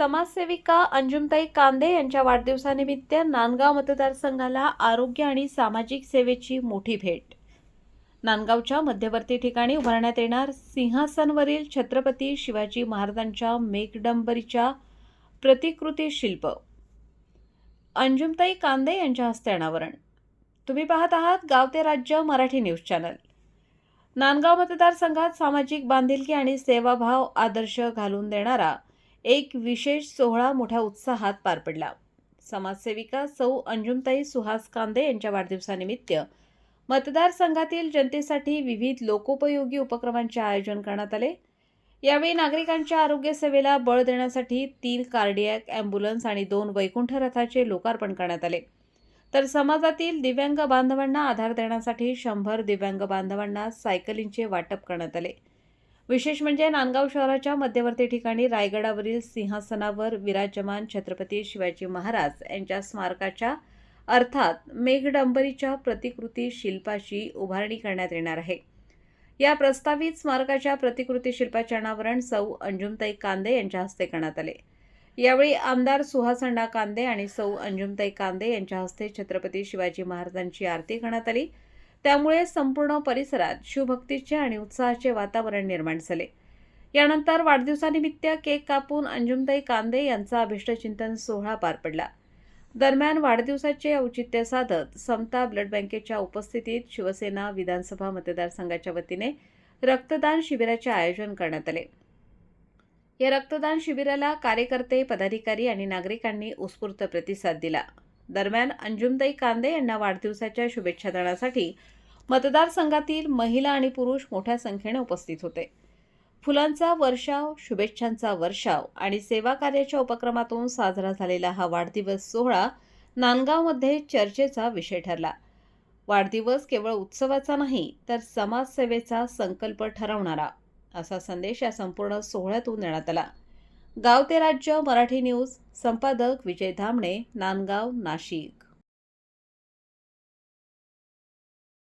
समाजसेविका अंजुमताई कांदे यांच्या वाढदिवसानिमित्त नांदगाव मतदारसंघाला आरोग्य आणि सामाजिक सेवेची मोठी भेट। नांदगावच्या मध्यवर्ती ठिकाणी उभारण्यात येणार सिंहासनवरील छत्रपती शिवाजी महाराजांच्या मेघडंबरीच्या प्रतिकृती शिल्प अंजुमताई कांदे यांच्या हस्ते अनावरण। तुम्ही पाहत आहात गाव ते राज्य मराठी न्यूज चॅनल। नांदगाव मतदारसंघात सामाजिक बांधिलकी आणि सेवाभाव आदर्श घालून देणारा एक विशेष सोहळा मोठ्या उत्साहात पार पडला। समाजसेविका सौ अंजुमताई सुहास कांदे यांच्या वाढदिवसानिमित्त मतदारसंघातील जनतेसाठी विविध लोकोपयोगी उपक्रमांचे आयोजन करण्यात आले। यावेळी नागरिकांच्या आरोग्य सेवेला बळ देण्यासाठी 3 कार्डियक ॲम्ब्युलन्स आणि 2 वैकुंठ रथाचे लोकार्पण करण्यात आले। तर समाजातील दिव्यांग बांधवांना आधार देण्यासाठी 100 दिव्यांग बांधवांना सायकलींचे वाटप करण्यात आले। विशेष म्हणजे नांदगाव शहराच्या मध्यवर्ती ठिकाणी रायगडावरील सिंहासनावर विराजमान छत्रपती शिवाजी महाराज यांच्या स्मारकाच्या अर्थात मेघडंबरीच्या प्रतिकृती शिल्पाची उभारणी करण्यात येणार आहे। या प्रस्तावित स्मारकाच्या प्रतिकृती शिल्पाचे अनावरण सौ अंजुमताई कांदे यांच्या हस्ते करण्यात आले। यावेळी आमदार सुहासअण्णा कांदे आणि सौ अंजुमताई कांदे यांच्या हस्ते छत्रपती शिवाजी महाराजांची आरती करण्यात आली। त्यामुळे संपूर्ण परिसरात शिवभक्तीचे आणि उत्साहाचे वातावरण निर्माण झाले। यानंतर वाढदिवसानिमित्त केक कापून अंजुमताई कांदे यांचा अभिष्टचिंतन सोहळा पार पडला। दरम्यान वाढदिवसाचे औचित्य साधत समता ब्लड बँकेच्या उपस्थितीत शिवसेना विधानसभा मतदारसंघाच्या वतीने रक्तदान शिबिराचे आयोजन करण्यात आले। या रक्तदान शिबिराला कार्यकर्ते, पदाधिकारी आणि नागरिकांनी उत्स्फूर्त प्रतिसाद दिला। दरम्यान अंजुमताई कांदे यांना वाढदिवसाच्या शुभेच्छा देण्यासाठी मतदारसंघातील महिला आणि पुरुष मोठ्या संख्येने उपस्थित होते। फुलांचा वर्षाव, शुभेच्छांचा वर्षाव आणि सेवा कार्याच्या उपक्रमातून साजरा झालेला हा वाढदिवस सोहळा नांदगावमध्ये चर्चेचा विषय ठरला। वाढदिवस केवळ उत्सवाचा नाही तर समाजसेवेचा संकल्प ठरवणारा असा संदेश या संपूर्ण सोहळ्यातून देण्यात आला। गाव ते राज्य मराठी न्यूज, संपादक विजय धामणे, नांदगाव, नाशिक।